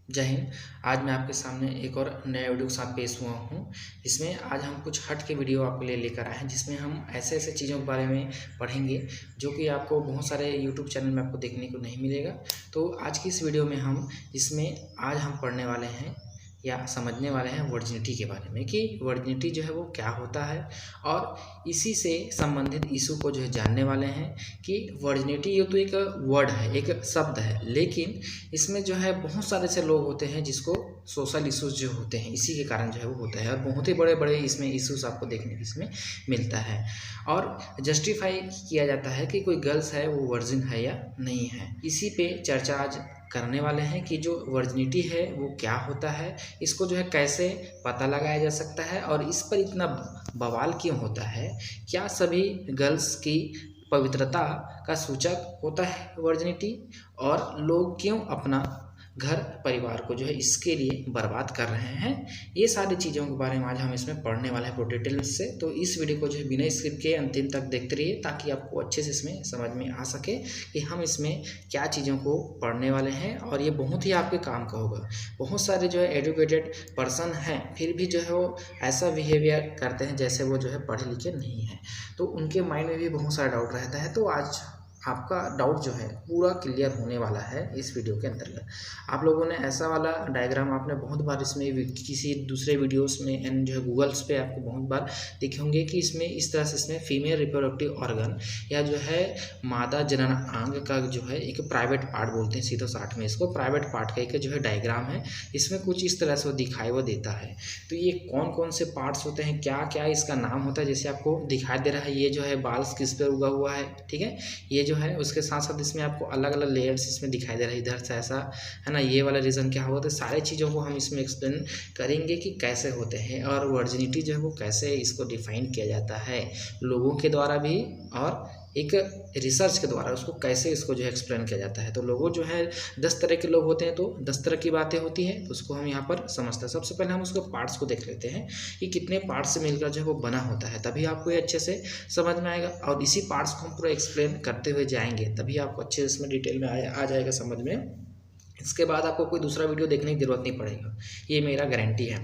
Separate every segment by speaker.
Speaker 1: जय हिंद। आज मैं आपके सामने एक और नए वीडियो के साथ पेश हुआ हूँ। इसमें आज हम कुछ हट के वीडियो आपके लिए लेकर आए हैं, जिसमें हम ऐसे ऐसे चीज़ों के बारे में पढ़ेंगे जो कि आपको बहुत सारे यूट्यूब चैनल में आपको देखने को नहीं मिलेगा। तो आज की इस वीडियो में आज हम पढ़ने वाले हैं या समझने वाले हैं वर्जिनिटी के बारे में, कि वर्जिनिटी जो है वो क्या होता है, और इसी से संबंधित इशू को जो है जानने वाले हैं कि वर्जिनिटी ये तो एक वर्ड है, एक शब्द है, लेकिन इसमें जो है बहुत सारे ऐसे लोग होते हैं जिसको सोशल इश्यूज जो होते हैं इसी के कारण जो है वो होता है, और बहुत ही बड़े बड़े इसमें इश्यूज आपको देखने को इसमें मिलता है, और जस्टिफाई किया जाता है कि कोई गर्ल्स है वो वर्जिन है या नहीं है। इसी पे चर्चा आज करने वाले हैं कि जो वर्जिनिटी है वो क्या होता है, इसको जो है कैसे पता लगाया जा सकता है, और इस पर इतना बवाल क्यों होता है। क्या सभी गर्ल्स की पवित्रता का सूचक होता है वर्जिनिटी, और लोग क्यों अपना घर परिवार को जो है इसके लिए बर्बाद कर रहे हैं। ये सारी चीज़ों के बारे में आज हम इसमें पढ़ने वाले हैं पूरी डिटेल्स से। तो इस वीडियो को जो है बिना स्किप के अंतिम तक देखते रहिए, ताकि आपको अच्छे से इसमें समझ में आ सके कि हम इसमें क्या चीज़ों को पढ़ने वाले हैं, और ये बहुत ही आपके काम का होगा। बहुत सारे जो है एजुकेटेड पर्सन हैं, फिर भी जो है वो ऐसा बिहेवियर करते हैं जैसे वो जो है पढ़े लिखे नहीं हैं, तो उनके माइंड में भी बहुत सारा डाउट रहता है। तो आज आपका डाउट जो है पूरा क्लियर होने वाला है इस वीडियो के अंतर्गत। आप लोगों ने ऐसा वाला डायग्राम आपने बहुत बार इसमें किसी दूसरे वीडियोस में एंड जो है गूगल्स पे आपको बहुत बार देखे होंगे कि इसमें इस तरह से इसमें फीमेल रिप्रोडक्टिव ऑर्गन या जो है मादा जनन अंग का जो है एक प्राइवेट पार्ट बोलते हैं, सीधे साठ में इसको प्राइवेट पार्ट का एक जो है डायग्राम है, इसमें कुछ इस तरह से वो दिखाई वो देता है। तो ये कौन कौन से पार्ट्स होते हैं, क्या क्या इसका नाम होता है, जैसे आपको दिखाई दे रहा है ये जो है बाल किस पे उगा हुआ है, ठीक है, ये जो है उसके साथ साथ इसमें आपको अलग अलग लेयर्स इसमें दिखाई दे रहा है, इधर से ऐसा है ना, ये वाला रीज़न क्या होता है, सारे चीज़ों को हम इसमें एक्सप्लेन करेंगे कि कैसे होते हैं, और वर्जिनिटी जो है वो कैसे इसको डिफाइन किया जाता है लोगों के द्वारा भी, और एक रिसर्च के द्वारा उसको कैसे इसको जो है एक्सप्लेन किया जाता है। तो लोगों जो है 10 तरह के लोग होते हैं, तो 10 तरह की बातें होती हैं, तो उसको हम यहाँ पर समझते हैं। सबसे पहले हम उसको पार्ट्स को देख लेते हैं कि कितने पार्ट्स से मिलकर जो है वो बना होता है, तभी आपको ये अच्छे से समझ में आएगा, और इसी पार्ट्स को हम पूरा एक्सप्लेन करते हुए जाएंगे, तभी आपको अच्छे से इसमें डिटेल में आ जाएगा समझ में। इसके बाद आपको कोई दूसरा वीडियो देखने की ज़रूरत नहीं पड़ेगा, ये मेरा गारंटी है।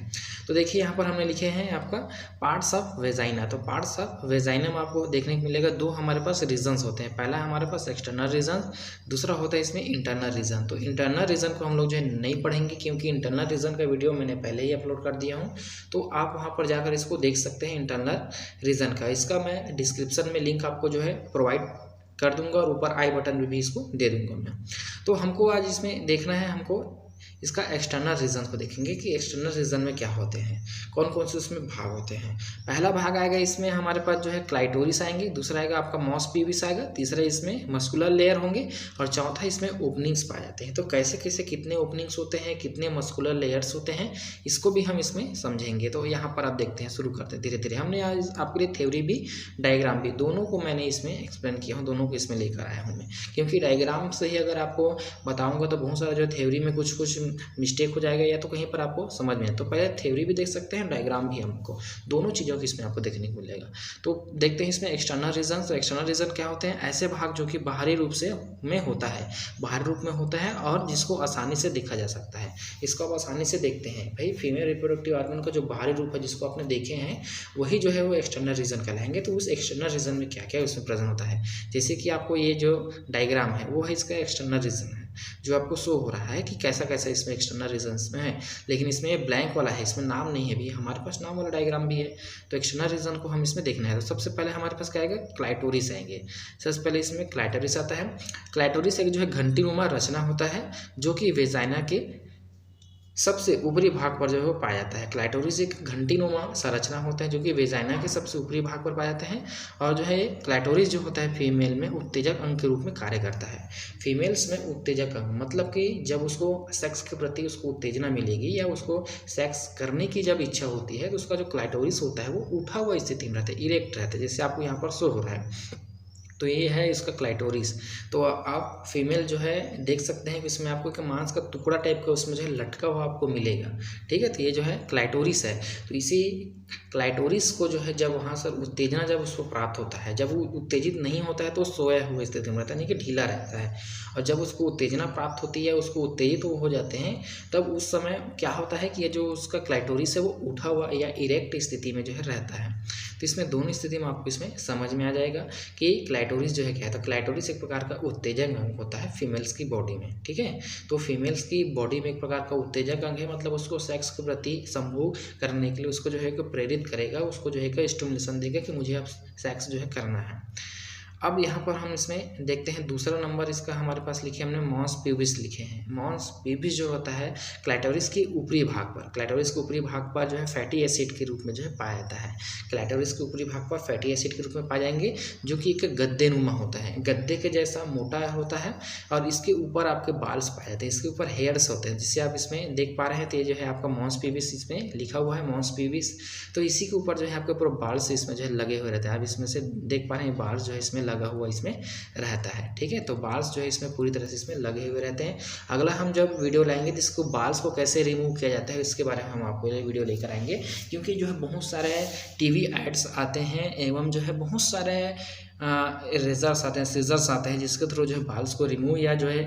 Speaker 1: तो देखिए यहाँ पर हमने लिखे हैं आपका पार्ट्स ऑफ वेजाइना। तो पार्ट्स ऑफ वेजाइना में आपको देखने को मिलेगा दो हमारे पास रीजन्स होते हैं। पहला हमारे पास एक्सटर्नल रीजन, दूसरा होता है इसमें इंटरनल रीजन। तो इंटरनल रीजन को हम लोग जो है नहीं पढ़ेंगे, क्योंकि इंटरनल रीजन का वीडियो मैंने पहले ही अपलोड कर दिया हूँ, तो आप वहाँ पर जाकर इसको देख सकते हैं इंटरनल रीजन का। इसका मैं डिस्क्रिप्शन में लिंक आपको जो है प्रोवाइड कर दूंगा, और ऊपर आई बटन में भी इसको दे दूंगा मैं। तो हमको आज इसमें देखना है, हमको इसका एक्सटर्नल रीजन को देखेंगे कि एक्सटर्नल रीजन में क्या होते हैं, कौन कौन से उसमें भाग होते हैं। पहला भाग आएगा इसमें हमारे पास जो है क्लाइटोरिस आएंगे, दूसरा आएगा आपका मॉस पीविस आएगा, तीसरा इसमें मस्कुलर लेयर होंगे, और चौथा इसमें ओपनिंग्स पाए जाते हैं। तो कैसे कैसे कितने ओपनिंग्स होते हैं, कितने मस्कुलर लेयर्स होते हैं, इसको भी हम इसमें समझेंगे। तो यहाँ पर आप देखते हैं, शुरू करते हैं धीरे धीरे। हमने आज आपके लिए थ्योरी भी डायग्राम भी दोनों को मैंने इसमें एक्सप्लेन किया हूँ, दोनों को इसमें लेकर आया हूँ मैं, क्योंकि डायग्राम से ही अगर आपको बताऊँगा तो बहुत सारा जो थ्योरी में कुछ कुछ मिस्टेक हो जाएगा, या तो कहीं पर आपको समझ में। तो पहले थ्योरी भी देख सकते हैं, डायग्राम भी हमको दोनों चीज़ों की इसमें आपको देखने को मिलेगा। तो देखते हैं इसमें एक्सटर्नल रीजन। तो एक्सटर्नल रीजन क्या होते हैं, ऐसे भाग जो कि बाहरी रूप से में होता है, बाहरी रूप में होता है, और जिसको आसानी से देखा जा सकता है। इसको आप आसानी से देखते हैं भाई, फीमेल रिप्रोडक्टिव ऑर्गन का जो बाहरी रूप है जिसको आपने देखे हैं, वही जो है वो एक्सटर्नल रीजन कहलाएंगे। तो उस एक्सटर्नल रीजन में क्या क्या उसमें प्रेजेंट होता है, जैसे कि आपको ये जो डायग्राम है वो है इसका एक्सटर्नल रीजन है, जो आपको शो हो रहा है कि कैसा कैसा इसमें एक्सटर्नल रीजन्स में है। लेकिन इसमें ब्लैंक वाला है, इसमें नाम नहीं है भी, हमारे पास नाम वाला डायग्राम भी है। तो एक्सटर्नल रीजन को हम इसमें देखना है। तो सबसे पहले हमारे पास क्या आएगा, क्लाइटोरिस आएंगे। सबसे पहले इसमें क्लाइटोरिस आता है। क्लाइटोरिस एक जो है घंटीनुमा रचना होता है, जो कि वेजाइना के सबसे ऊपरी भाग पर जो है वो पाया जाता है। क्लाइटोरिस एक घंटीनुमा संरचना होता है, जो कि वेजाइना के सबसे ऊपरी भाग पर पाया जाता है, और जो है क्लाइटोरिस जो होता है फीमेल में उत्तेजक अंग के रूप में कार्य करता है। फीमेल्स में उत्तेजक अंग मतलब कि जब उसको सेक्स के प्रति उसको उत्तेजना मिलेगी, या उसको सेक्स करने की जब इच्छा होती है, तो उसका जो क्लाइटोरिस होता है वो उठा हुआ स्थिति में रहता है, इरेक्ट रहता है, जैसे आपको यहाँ पर शो हो रहा है। तो ये है इसका क्लाइटोरिस। तो आप फीमेल जो है देख सकते हैं कि इसमें आपको एक मांस का टुकड़ा टाइप का उसमें जो है लटका हुआ आपको मिलेगा, ठीक है। तो ये जो है क्लाइटोरिस है। तो इसी क्लाइटोरिस को जो है जब वहाँ से उत्तेजना जब उसको प्राप्त होता है, जब वो उत्तेजित नहीं होता है तो सोया हुआ स्थिति में रहता है, यानी कि ढीला रहता है। और जब उसको उत्तेजना प्राप्त होती है, उसको उत्तेजित हो जाते हैं, तब उस समय क्या होता है कि ये जो उसका क्लाइटोरिस है वो उठा हुआ या इरेक्ट स्थिति में जो है रहता है। तो इसमें दोनों स्थिति में आपको इसमें समझ में आ जाएगा कि क्लाइटोरिस जो है क्या है। तो क्लाइटोरिस एक प्रकार का उत्तेजक अंग होता है फीमेल्स की बॉडी में, ठीक है। तो फीमेल्स की बॉडी में एक प्रकार का उत्तेजक अंग है, मतलब उसको सेक्स के प्रति संभोग करने के लिए उसको जो है कि प्रेरित करेगा, उसको जो है कि स्टिमुलेशन देगा कि मुझे अब सेक्स जो है करना है। अब यहाँ पर हम इसमें देखते हैं दूसरा नंबर इसका हमारे पास लिखे हमने मॉन्स प्यूबिस लिखे हैं। मॉन्स प्यूबिस जो होता है क्लाइटोरिस के ऊपरी भाग पर, क्लाइटोरिस के ऊपरी भाग पर जो है फैटी एसिड के रूप में जो है पाया जाता है। क्लाइटोरिस के ऊपरी भाग पर फैटी एसिड के रूप में पाए जाएंगे, जो कि एक गद्देनुमा होता है, गद्दे के जैसा मोटा होता है। और इसके ऊपर आपके बाल्स पाए जाते हैं, इसके ऊपर हेयर्स होते हैं, जिससे आप इसमें देख पा रहे हैं। तो ये जो है आपका मॉन्स प्यूबिस इसमें लिखा हुआ है, मॉन्स प्यूबिस। तो इसी के ऊपर जो है आपके पूरा बाल्स इसमें जो है लगे हुए रहते हैं। आप इसमें से देख पा रहे हैं बाल्स जो है इसमें लगा हुआ इसमें रहता है, ठीक है। तो बाल्स जो है इसमें पूरी तरह से इसमें लगे हुए रहते हैं। अगला हम जब वीडियो लाएंगे तो इसको बाल्स को कैसे रिमूव किया जाता है इसके बारे में हम आपको वीडियो लेकर आएंगे, क्योंकि जो है बहुत सारे टीवी एड्स आते हैं एवं जो है बहुत सारे रेजर्स आते हैं, सीजर्स आते हैं, जिसके थ्रू जो है बाल्स को रिमूव या जो है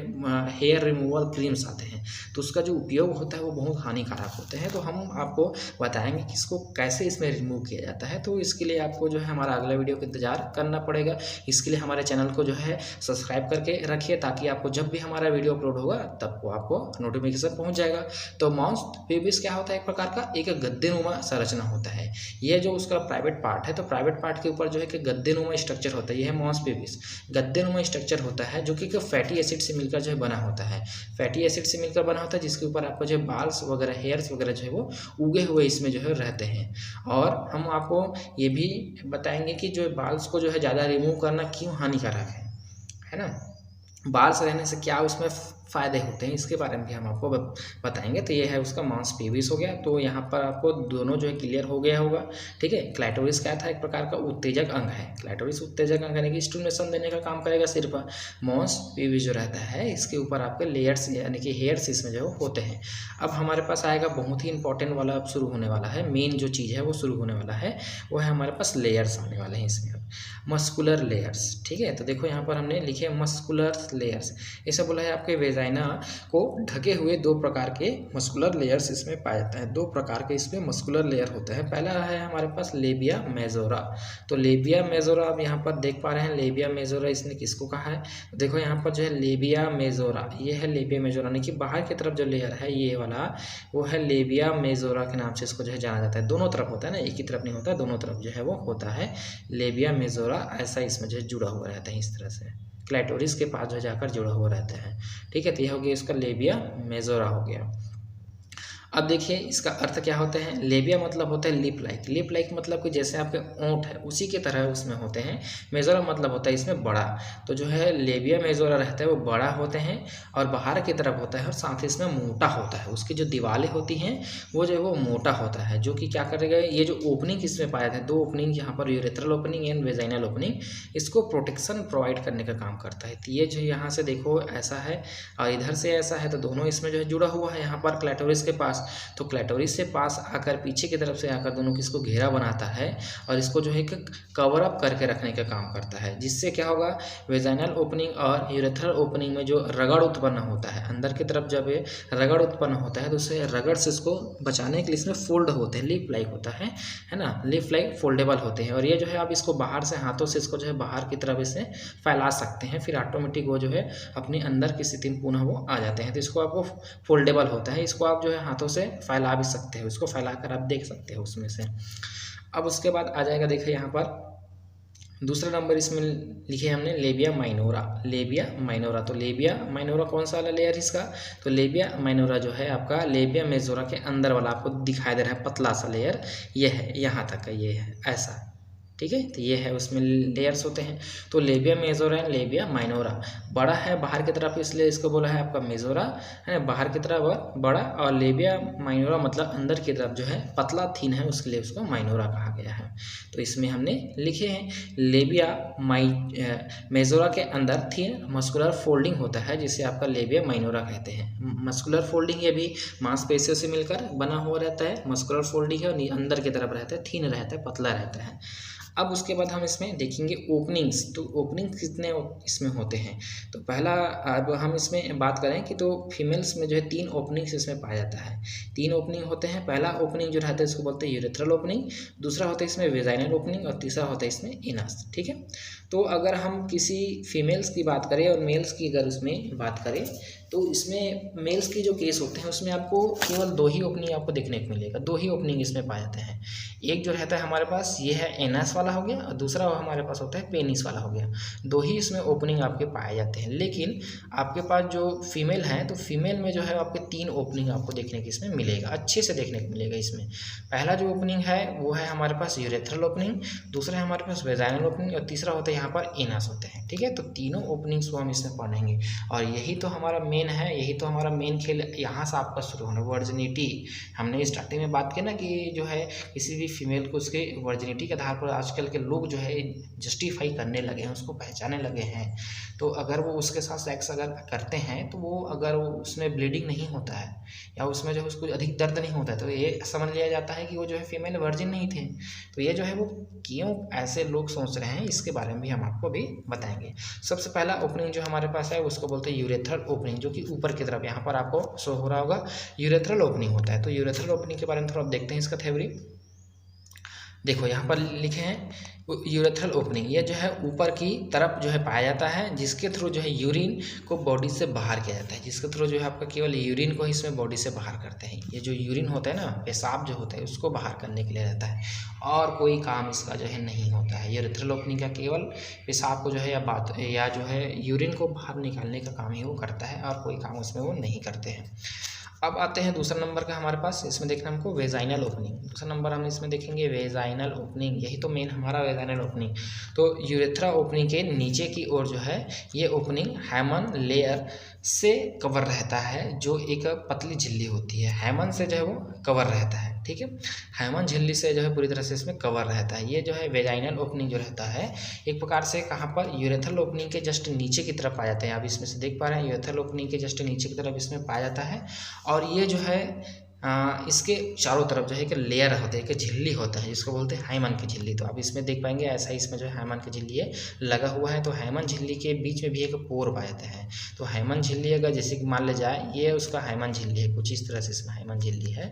Speaker 1: हेयर रिमूवल क्रीम्स आते हैं। तो उसका जो उपयोग होता है वो बहुत हानिकारक होते हैं। तो हम आपको बताएंगे कि इसको कैसे इसमें रिमूव किया जाता है। तो इसके लिए आपको जो है हमारा अगला वीडियो का इंतजार करना पड़ेगा। इसके लिए हमारे चैनल को जो है सब्सक्राइब करके रखिए, ताकि आपको जब भी हमारा वीडियो अपलोड होगा तब को आपको नोटिफिकेशन पहुँच जाएगा। तो मॉन्स प्यूबिस क्या होता है, एक प्रकार का एक गद्देनुमा संरचना होता है। ये जो उसका प्राइवेट पार्ट है, तो प्राइवेट पार्ट के ऊपर जो है कि गद्देनुमा स्ट्रक्चर होता है। यह है मॉन्स प्यूबिस, गद्देनुमा स्ट्रक्चर होता है, जो कि फैटी एसिड से मिलकर जो है बना होता है। फैटी एसिड से मिलकर बना होता है, जिसके ऊपर आपको जो है बाल्स वगैरह हेयर्स वगैरह जो है वो उगे हुए इसमें जो है रहते हैं। और हम आपको ये भी बताएंगे कि जो बाल्स को जो है ज़्यादा रिमूव करना क्यों हानिकारक है ना। बाल्स रहने से क्या उसमें फ़ायदे होते हैं, इसके बारे में भी हम आपको बताएंगे। तो ये है उसका मॉन्स प्यूबिस हो गया। तो यहाँ पर आपको दोनों जो है क्लियर हो गया होगा, ठीक है। क्लाइटोरिस क्या था, एक प्रकार का उत्तेजक अंग है। क्लाइटोरिस उत्तेजक अंग यानी कि स्टिमुलेशन देने का काम करेगा सिर्फ। मॉन्स प्यूबिस जो रहता है इसके ऊपर आपके लेयर्स यानी कि हेयर्स इसमें जो होते हैं। अब हमारे पास आएगा बहुत ही इंपॉर्टेंट वाला अब शुरू होने वाला है, मेन जो चीज़ है वो शुरू होने वाला है, वो है हमारे पास लेयर्स आने वाले हैं इसमें, मस्कुलर लेयर्स, ठीक है। तो देखो यहाँ पर हमने लिखे मस्कुलर लेयर्स। ऐसा बोला है आपके वेजाइना को ढके हुए दो प्रकार के मस्कुलर लेयर्स इसमें पाए जाते हैं। दो प्रकार के इसमें मस्कुलर लेयर होते हैं। पहला है हमारे पास लेबिया मेजोरा। तो लेबिया मेजोरा आप यहाँ पर देख पा रहे हैं, लेबिया मेजोरा इसने किसको कहा है, देखो यहाँ पर जो है लेबिया मेजोरा, ये है लेबिया मेजोरा, यानी कि बाहर की तरफ जो लेयर है ये वाला वो है लेबिया मेजोरा के नाम से इसको जो है जाना जाता है। दोनों तरफ होता है ना, एक ही तरफ नहीं होता, दोनों तरफ जो है वो होता है लेबिया मेजोरा, ऐसा इसमें जो है जुड़ा हुआ रहता है, इस तरह से क्लाइटोरिस के पास जो जाकर जुड़ा हुआ रहता है, ठीक है। तो यह हो गया इसका लेबिया मेजोरा हो गया। अब देखिए इसका अर्थ क्या होते हैं। लेबिया मतलब होता है लिप लाइक, लिप लाइक मतलब कि जैसे आपके ओंठ है उसी के तरह उसमें होते हैं। मेजोरा मतलब होता है इसमें बड़ा। तो जो है लेबिया मेजोरा रहता है वो बड़ा होते हैं और बाहर की तरफ होता है, और साथ ही इसमें मोटा होता है। उसकी जो दीवारें होती हैं वो जो है वो मोटा होता है, जो कि क्या करेगा, ये जो ओपनिंग इसमें पाया था, दो ओपनिंग यहाँ पर urethral opening and vaginal opening, इसको प्रोटेक्शन प्रोवाइड करने का काम करता है। तो ये जो यहाँ से देखो ऐसा है और इधर से ऐसा है, तो दोनों इसमें जो है जुड़ा हुआ है यहाँ पर क्लाइटोरिस के पास। तो क्लाइटोरिस से पास आकर पीछे की तरफ से आकर दोनों की इसको घेरा बनाता है और इसको जो है कि कवर अप करके रखने का काम करता है, जिससे क्या होगा, वेजाइनल ओपनिंग और यूरेथ्रल ओपनिंग में जो रगड़ उत्पन्न होता है अंदर की तरफ, जब ये रगड़ उत्पन्न होता है तो उसे रगड़ से इसको बचाने के लिए इसमें फोल्ड होते हैं, लिप लाइक होता है ना, लिप लाइक फोल्डेबल होते हैं। और ये जो है आप इसको बाहर से हाथों से इसको जो है बाहर की तरफ इसे फैला सकते हैं, फिर ऑटोमेटिक वो जो है अपनी अंदर की स्थिति में पुनः वो आ जाते हैं। तो इसको आपको फोल्डेबल होता है, इसको आप जो है हाथों से फैला भी सकते हो, इसको फैलाकर आप देख सकते हो उसमें से। अब उसके बाद आ जाएगा, देखिए यहाँ पर दूसरा नंबर इसमें लिखे हमने लेबिया माइनोरा, लेबिया माइनोरा। तो लेबिया माइनोरा कौन सा वाला लेयर इसका, तो लेबिया माइनोरा जो है आपका लेबिया मेजोरा के अंदर वाला आपको दिखाई दे रहा है पतला सा लेयर, ये है यहाँ तक का, ये है ऐसा, ठीक है। तो ये है, उसमें लेयर्स होते हैं। तो labia majora and labia minora, बड़ा है बाहर की तरफ इसलिए इसको बोला है आपका मेजोरा है, बाहर की तरफ और बड़ा, और लेबिया माइनोरा मतलब अंदर की तरफ जो है पतला थीन है, उसके लिए उसको माइनोरा कहा गया है। तो इसमें हमने लिखे हैं लेबिया मेजोरा के अंदर थीन मस्कुलर फोल्डिंग होता है, जिसे आपका लेबिया माइनोरा कहते हैं। मस्कुलर फोल्डिंग ये भी मांसपेशियों से मिलकर बना हुआ रहता है, मस्कुलर फोल्डिंग है, और अंदर की तरफ रहता है, थीन रहता है, पतला रहता है। अब उसके बाद हम इसमें देखेंगे ओपनिंग्स। तो ओपनिंग्स कितने इसमें होते हैं, तो पहला अब हम इसमें बात करें कि तो फीमेल्स में जो है 3 ओपनिंग्स इसमें पाया जाता है। 3 ओपनिंग होते हैं। पहला ओपनिंग जो रहता है इसको बोलते हैं यूरेथ्रल ओपनिंग, दूसरा होता है इसमें वेजाइनल ओपनिंग, और तीसरा होता है इसमें एनस। ठीक है। तो अगर हम किसी फीमेल्स की बात करें और मेल्स की अगर उसमें बात करें, तो इसमें मेल्स की जो केस होते हैं उसमें आपको केवल 2 ही ओपनिंग आपको देखने को मिलेगा, 2 ही ओपनिंग इसमें पाए जाते हैं। एक जो रहता है हमारे पास ये है एनस वाला हो गया, और दूसरा हमारे पास होता है पेनिस वाला हो गया। 2 ही इसमें ओपनिंग आपके पाए जाते हैं। लेकिन आपके पास जो फीमेल है, तो फीमेल में जो है आपके 3 ओपनिंग आपको देखने को इसमें मिलेगा, अच्छे से देखने को मिलेगा इसमें। पहला जो ओपनिंग है वो है हमारे पास यूरेथ्रल ओपनिंग, दूसरा है हमारे पास वेजाइनल ओपनिंग, और तीसरा होता है यहाँ पर एनस होते हैं। ठीक है। तो तीनों ओपनिंग्स को हम इसमें पढ़ेंगे, और यही तो हमारा मेन है, यही तो हमारा मेन खेल यहाँ से आपका शुरू होना। वर्जिनिटी, हमने स्टार्टिंग में बात की ना कि जो है किसी भी फीमेल को उसके वर्जिनिटी के आधार पर आजकल के लोग जो है जस्टिफाई करने लगे हैं, उसको पहचानने लगे हैं। तो अगर वो उसके साथ सेक्स अगर करते हैं, तो वो अगर वो उसमें ब्लीडिंग नहीं होता है या उसमें जो है उसको अधिक दर्द नहीं होता है, तो ये समझ लिया जाता है कि वो जो है फीमेल वर्जिन नहीं थे। तो ये जो है वो क्यों ऐसे लोग सोच रहे हैं, इसके बारे में भी हम आपको भी बताएंगे। सबसे पहला ओपनिंग जो हमारे पास है उसको बोलते हैं यूरेथ्रल ओपनिंग, जो कि ऊपर की तरफ यहाँ पर आपको शो हो रहा होगा, यूरेथ्रल ओपनिंग होता है। तो यूरेथ्रल ओपनिंग के बारे में थोड़ा देखते हैं इसका थ्योरी। देखो यहाँ पर लिखे हैं यूरेथ्रल ओपनिंग, ये जो है ऊपर की तरफ जो है पाया जाता है, जिसके थ्रू जो है यूरिन को बॉडी से बाहर किया जाता है, जिसके थ्रू जो है आपका केवल यूरिन को इसमें बॉडी से बाहर करते हैं। ये जो यूरिन होता है ना, पेशाब जो होता है, उसको बाहर करने के लिए रहता है, और कोई काम इसका जो है नहीं होता है। यूरेथ्रल ओपनिंग का केवल पेशाब को जो है या जो है यूरिन को बाहर निकालने का काम ही वो करता है, और कोई काम उसमें वो नहीं करते हैं। अब आते हैं दूसरा नंबर का हमारे पास, इसमें देखना हमको वेजाइनल ओपनिंग। दूसरा नंबर हम इसमें देखेंगे वेजाइनल ओपनिंग, यही तो मेन हमारा वेजाइनल ओपनिंग। तो यूरेथ्रा ओपनिंग के नीचे की ओर जो है ये ओपनिंग हाइमन लेयर से कवर रहता है, जो एक पतली झिल्ली होती है, हाइमन से जो है वो कवर रहता है। ठीक है। हाइमन झिल्ली से जो है पूरी तरह से इसमें कवर रहता है। ये जो है वेजाइनल ओपनिंग जो रहता है एक प्रकार से कहाँ पर, यूरेथ्रल ओपनिंग के जस्ट नीचे की तरफ पाया जाता है। आप इसमें से देख पा रहे हैं यूरेथ्रल ओपनिंग के जस्ट नीचे की तरफ इसमें पाया जाता है, और ये जो है इसके चारों तरफ जो है एक लेयर होता है, एक झिल्ली होता है, जिसको बोलते हैं हाइमन की झिल्ली। तो आप इसमें देख पाएंगे ऐसा ही इसमें जो है हाइमन की झिल्ली है लगा हुआ है। तो हाइमन झिल्ली के बीच में भी एक पोर पाया जाता है। तो हाइमन झिल्ली अगर जैसे कि मान ले जाए ये उसका हाइमन झिल्ली है, कुछ इस तरह से इसमें हाइमन झिल्ली है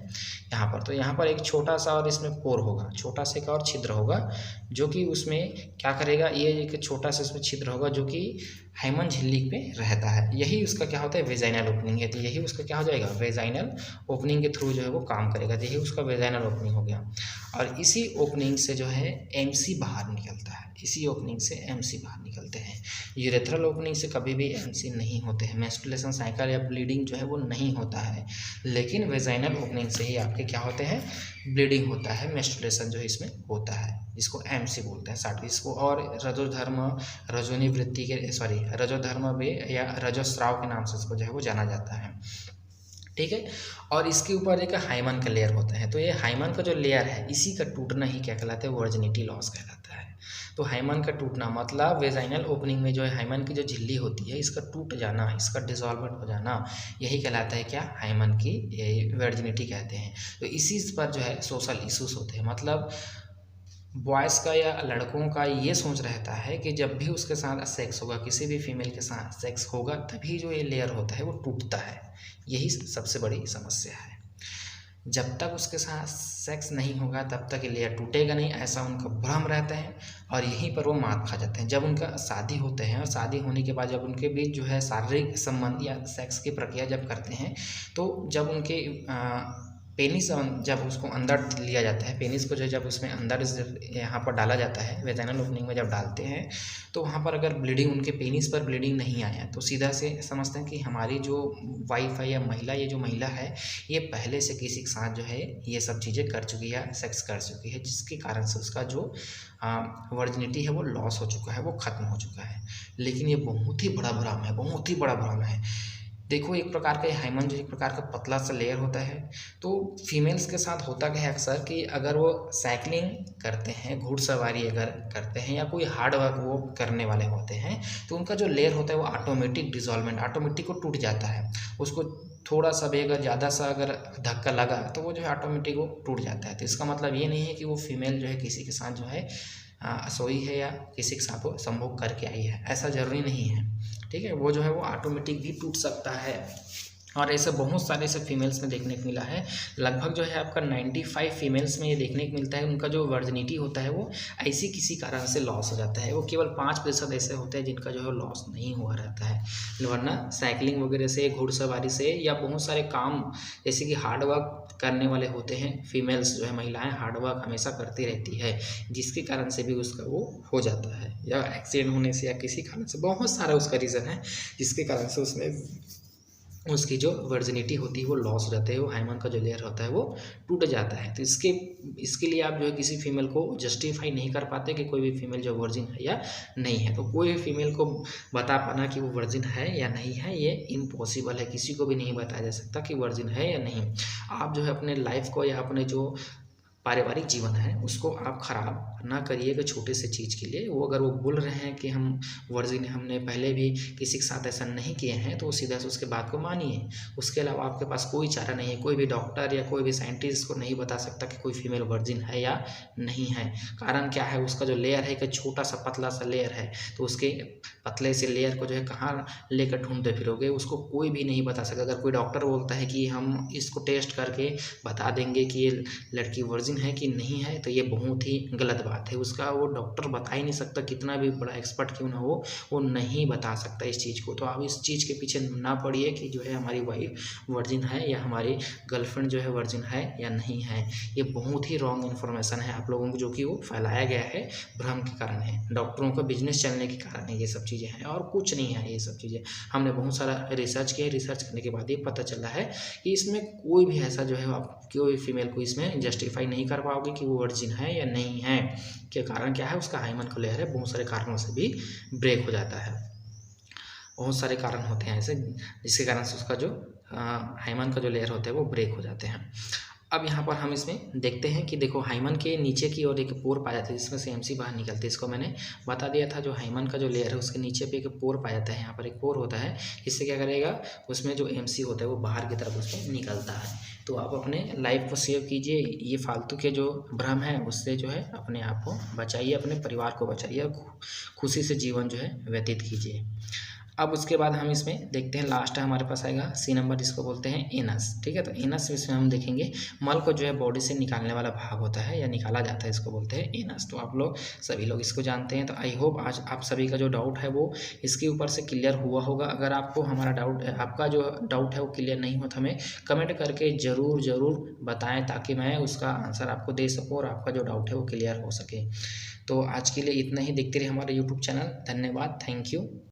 Speaker 1: यहाँ पर। तो यहाँ पर एक छोटा सा और इसमें पोर होगा, छोटा सा एक और छिद्र होगा, जो कि उसमें क्या करेगा, ये एक छोटा सा इसमें छिद्र होगा जो कि हाइमन झिल्ली पे रहता है। यही उसका क्या होता है, वेजाइनल ओपनिंग है। तो यही उसका क्या हो जाएगा, वेजाइनल ओपनिंग के थ्रू जो है वो काम करेगा। तो यही उसका वेजाइनल ओपनिंग हो गया, और इसी ओपनिंग से जो है एमसी बाहर निकलता है, इसी ओपनिंग से एमसी बाहर निकलते हैं। यूरेथ्रल ओपनिंग से कभी भी एमसी नहीं होते हैं, मेंस्ट्रुएशन साइकिल या ब्लीडिंग जो है वो नहीं होता है। लेकिन वेजाइनल ओपनिंग से ही आपके क्या होते हैं, ब्लीडिंग होता है, मेंस्ट्रुएशन जो है इसमें होता है, जिसको एमसी बोलते हैं साथ इसको। और रजोधर्म, रजोनिवृत्ति के रजोधर्म भी या रजोस्राव के नाम से इसको जो है वो जाना जाता है। ठीक है। और इसके ऊपर एक हाइमन का लेयर होता है। तो ये हाइमन का जो लेयर है इसी का टूटना ही क्या कहलाता है, वर्जिनिटी लॉस कहलाता है। तो हाइमन का टूटना मतलब वेजाइनल ओपनिंग में जो है हाइमन की जो झिल्ली होती है इसका टूट जाना, इसका डिसॉल्वेंट हो जाना, यही कहलाता है क्या, हाइमन की वर्जिनिटी कहते हैं। तो इसी पर जो है सोशल इशूज़ होते हैं। मतलब बॉयज़ का या लड़कों का ये सोच रहता है कि जब भी उसके साथ सेक्स होगा, किसी भी फीमेल के साथ सेक्स होगा, तभी जो ये लेयर होता है वो टूटता है। यही सबसे बड़ी समस्या है। जब तक उसके साथ सेक्स नहीं होगा तब तक ये लेयर टूटेगा नहीं, ऐसा उनका भ्रम रहता है, और यहीं पर वो मात खा जाते हैं। जब उनका शादी होते हैं और शादी होने के बाद जब उनके बीच जो है शारीरिक संबंध या सेक्स की प्रक्रिया जब करते हैं, तो जब उनके पेनिस जब उसको अंदर लिया जाता है, पेनिस को जो है जब उसमें अंदर यहाँ पर डाला जाता है, वेजाइनल ओपनिंग में जब डालते हैं तो वहाँ पर अगर ब्लीडिंग, उनके पेनिस पर ब्लीडिंग नहीं आया तो सीधा से समझते हैं कि हमारी जो वाइफ है या महिला, ये जो महिला है ये पहले से किसी के साथ जो है ये सब चीज़ें कर चुकी है, सेक्स कर चुकी है, जिसके कारण से उसका जो वर्जिनिटी है वो लॉस हो चुका है, वो ख़त्म हो चुका है। लेकिन ये बहुत ही बड़ा भ्रम है, बहुत ही बड़ा भ्रम है। देखो, एक प्रकार का हाइमन जो एक प्रकार का पतला सा लेयर होता है। तो फीमेल्स के साथ होता क्या है अक्सर कि अगर वो साइकिलिंग करते हैं, घुड़सवारी अगर करते हैं या कोई हार्ड वर्क वो करने वाले होते हैं तो उनका जो लेयर होता है वो ऑटोमेटिक डिसॉल्वमेंट, ऑटोमेटिक वो टूट जाता है। उसको थोड़ा सा भी अगर ज़्यादा सा अगर धक्का लगा तो वो जो है ऑटोमेटिक वो टूट जाता है। तो इसका मतलब ये नहीं है कि वो फीमेल जो है किसी के साथ जो है सोई है या किसी के साथ वो संभोग करके आई है, ऐसा ज़रूरी नहीं है। ठीक है, वो जो है वो ऑटोमेटिक भी टूट सकता है। और ऐसे बहुत सारे ऐसे फीमेल्स में देखने को मिला है, लगभग जो है आपका 95 फीमेल्स में ये देखने को मिलता है उनका जो वर्जिनिटी होता है वो ऐसी किसी कारण से लॉस हो जाता है। वो केवल 5% ऐसे होते हैं जिनका जो है लॉस नहीं हुआ रहता है, वरना साइकिलिंग वगैरह से, घुड़सवारी से या बहुत सारे काम जैसे कि हार्ड वर्क करने वाले होते हैं, फीमेल्स जो है महिलाएं हार्ड वर्क हमेशा करती रहती है, जिसके कारण से भी उसका वो हो जाता है, या एक्सीडेंट होने से या किसी कारण से, बहुत सारा उसका रीज़न है जिसके कारण से उसमें उसकी जो वर्जिनिटी होती है वो लॉस हो जाता है, वो हाइमन का जो लेयर होता है वो टूट जाता है। तो इसके लिए आप जो है किसी फीमेल को जस्टिफाई नहीं कर पाते कि कोई भी फीमेल जो वर्जिन है या नहीं है। तो कोई भी फीमेल को बता पाना कि वो वर्जिन है या नहीं है ये इम्पॉसिबल है, किसी को भी नहीं बताया जा सकता कि वर्जिन है या नहीं। आप जो है अपने लाइफ को या अपने जो पारिवारिक जीवन है उसको आप ख़राब ना करिएगा छोटे से चीज़ के लिए। वो अगर वो बोल रहे हैं कि हम वर्जिन, हमने पहले भी किसी के साथ ऐसा नहीं किए हैं, तो सीधा से उसके बात को मानिए। उसके अलावा आपके पास कोई चारा नहीं है, कोई भी डॉक्टर या कोई भी साइंटिस्ट को नहीं बता सकता कि कोई फीमेल वर्जिन है या नहीं है। कारण क्या है, उसका जो लेयर है, एक छोटा सा पतला सा लेयर है, तो उसके पतले से लेयर को जो है कहाँ लेकर ढूंढते फिरोगे, उसको कोई भी नहीं बता सकता। अगर कोई डॉक्टर बोलता है कि हम इसको टेस्ट करके बता देंगे कि ये लड़की वर्जिन है कि नहीं है, तो ये बहुत ही गलत बात है। उसका वो डॉक्टर बता ही नहीं सकता, कितना भी बड़ा एक्सपर्ट क्यों ना हो, वो नहीं बता सकता इस चीज़ को। तो आप इस चीज़ के पीछे ना पड़िए कि जो है हमारी वाइफ वर्जिन है या हमारी गर्लफ्रेंड जो है वर्जिन है या नहीं है। ये बहुत ही रॉन्ग इन्फॉर्मेशन है आप लोगों को, जो कि वो फैलाया गया है भ्रम के कारण है, डॉक्टरों का बिजनेस चलने के कारण है, ये सब चीज़ें हैं और कुछ नहीं है। ये सब चीज़ें हमने बहुत सारा रिसर्च किया है, रिसर्च करने के बाद ये पता चला है कि इसमें कोई भी ऐसा जो है आप कोई फीमेल को इसमें जस्टिफाई नहीं कर पाओगे कि वो वर्जिन है या नहीं है। के कारण क्या है, उसका हाइमन का लेयर है बहुत सारे कारणों से भी ब्रेक हो जाता है। बहुत सारे कारण होते हैं ऐसे जिसके कारण से उसका जो हाइमन का जो लेयर होता है वो ब्रेक हो जाते हैं। अब यहाँ पर हम इसमें देखते हैं कि देखो, हाइमन के नीचे की ओर एक पोर पाया जाता है जिसमें से एमसी बाहर निकलती है। इसको मैंने बता दिया था, जो हाइमन का जो लेयर है उसके नीचे पे एक पोर पाया जाता है, यहाँ पर एक पोर होता है। इससे क्या करेगा, उसमें जो एमसी होता है वो बाहर की तरफ उसमें निकलता है। तो आप अपने लाइफ को सेव कीजिए, ये फालतू के जो भ्रम है उससे जो है अपने आप को बचाइए, अपने परिवार को बचाइए, खुशी से जीवन जो है व्यतीत कीजिए। अब उसके बाद हम इसमें देखते हैं, लास्ट हमारे पास आएगा सी नंबर, जिसको बोलते हैं एनस। ठीक है, तो एनस इसमें हम देखेंगे मल को जो है बॉडी से निकालने वाला भाग होता है या निकाला जाता है, इसको बोलते हैं एनस। तो आप लोग सभी लोग इसको जानते हैं। तो आई होप आज आप सभी का जो डाउट है वो इसके ऊपर से क्लियर हुआ होगा। अगर आपको हमारा डाउट, आपका जो डाउट है वो क्लियर नहीं हो तो हमें कमेंट करके ज़रूर बताएँ, ताकि मैं उसका आंसर आपको दे सकूँ और आपका जो डाउट है वो क्लियर हो सके। तो आज के लिए इतना ही। देखते रहिए हमारे यूट्यूब चैनल। धन्यवाद, थैंक यू।